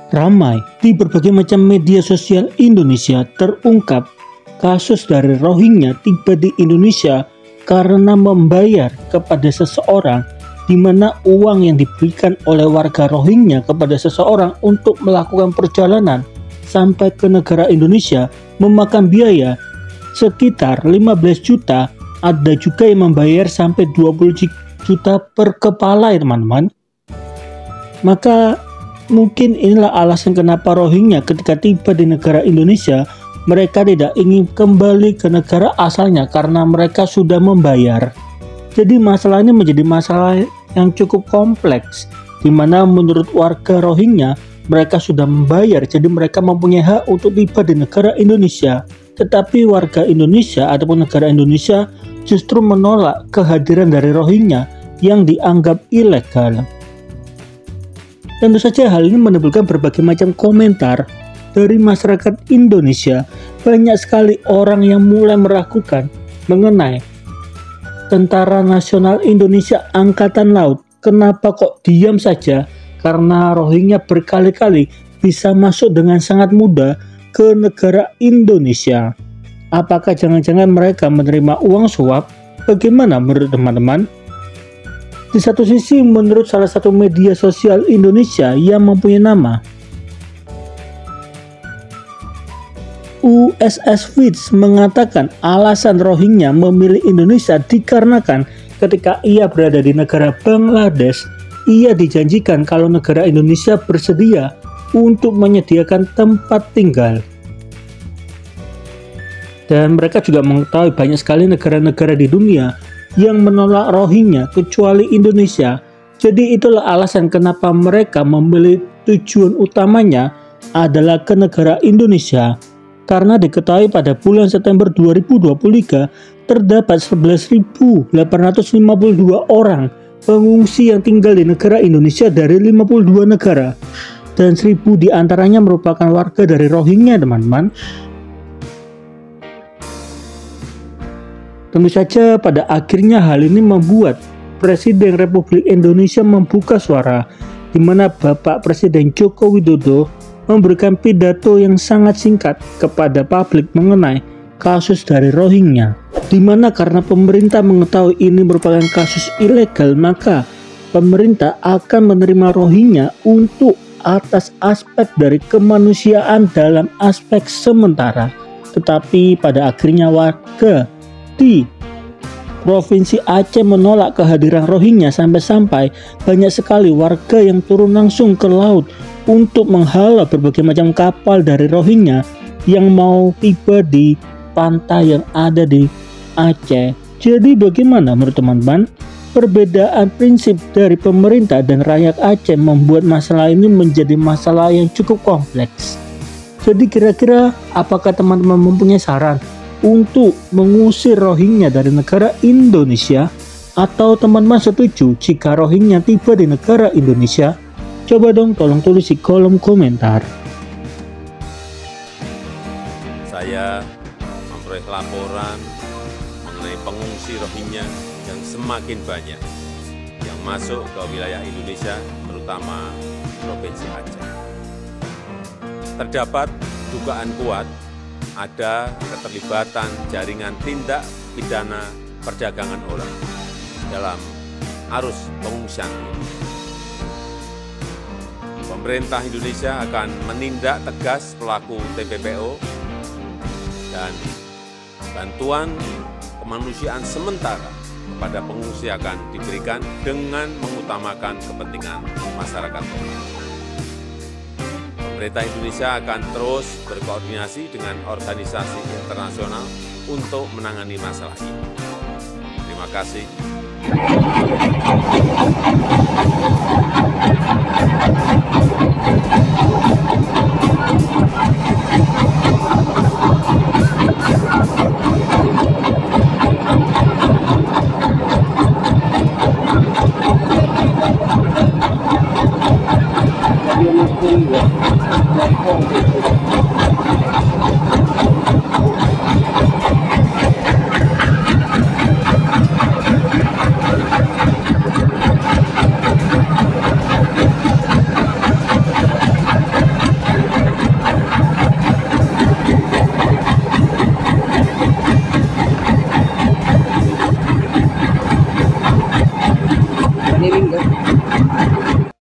Ramai di berbagai macam media sosial Indonesia terungkap kasus dari Rohingya tiba di Indonesia karena membayar kepada seseorang, di mana uang yang diberikan oleh warga Rohingya kepada seseorang untuk melakukan perjalanan sampai ke negara Indonesia memakan biaya sekitar 15 juta, ada juga yang membayar sampai 20 juta per kepala ya teman-teman. Maka mungkin inilah alasan kenapa Rohingya ketika tiba di negara Indonesia mereka tidak ingin kembali ke negara asalnya karena mereka sudah membayar. Jadi masalah ini menjadi masalah yang cukup kompleks, di mana menurut warga Rohingya mereka sudah membayar, jadi mereka mempunyai hak untuk tiba di negara Indonesia. Tetapi warga Indonesia ataupun negara Indonesia justru menolak kehadiran dari Rohingya yang dianggap ilegal. Tentu saja hal ini menimbulkan berbagai macam komentar dari masyarakat Indonesia. Banyak sekali orang yang mulai meragukan mengenai Tentara Nasional Indonesia Angkatan Laut. Kenapa kok diam saja? Karena Rohingya berkali-kali bisa masuk dengan sangat mudah ke negara Indonesia. Apakah jangan-jangan mereka menerima uang suap? Bagaimana menurut teman-teman? Di satu sisi, menurut salah satu media sosial Indonesia yang mempunyai nama USS Fitch mengatakan alasan Rohingya memilih Indonesia dikarenakan ketika ia berada di negara Bangladesh, ia dijanjikan kalau negara Indonesia bersedia untuk menyediakan tempat tinggal. Dan mereka juga mengetahui banyak sekali negara-negara di dunia yang menolak Rohingya kecuali Indonesia. Jadi itulah alasan kenapa mereka memilih tujuan utamanya adalah ke negara Indonesia. Karena diketahui pada bulan September 2023 terdapat 11.852 orang pengungsi yang tinggal di negara Indonesia dari 52 negara. Dan 1.000 diantaranya merupakan warga dari Rohingya teman-teman. Tentu saja pada akhirnya hal ini membuat Presiden Republik Indonesia membuka suara, di mana Bapak Presiden Joko Widodo memberikan pidato yang sangat singkat kepada publik mengenai kasus dari Rohingya, di mana karena pemerintah mengetahui ini merupakan kasus ilegal, maka pemerintah akan menerima Rohingya untuk atas aspek dari kemanusiaan dalam aspek sementara. Tetapi pada akhirnya warga di Provinsi Aceh menolak kehadiran Rohingya sampai-sampai banyak sekali warga yang turun langsung ke laut untuk menghalau berbagai macam kapal dari Rohingya yang mau tiba di pantai yang ada di Aceh. Jadi bagaimana menurut teman-teman? Perbedaan prinsip dari pemerintah dan rakyat Aceh membuat masalah ini menjadi masalah yang cukup kompleks. Jadi kira-kira apakah teman-teman mempunyai saran untuk mengusir Rohingya dari negara Indonesia, atau teman-teman setuju jika Rohingya tiba di negara Indonesia? Coba dong tolong tulis di kolom komentar. Saya memperoleh laporan mengenai pengungsi Rohingya yang semakin banyak yang masuk ke wilayah Indonesia, terutama Provinsi Aceh. Terdapat dugaan kuat ada keterlibatan jaringan tindak pidana perdagangan orang dalam arus pengungsian ini. Pemerintah Indonesia akan menindak tegas pelaku TPPO dan bantuan kemanusiaan sementara kepada pengungsi akan diberikan dengan mengutamakan kepentingan masyarakat lokal. Pemerintah Indonesia akan terus berkoordinasi dengan organisasi internasional untuk menangani masalah ini. Terima kasih.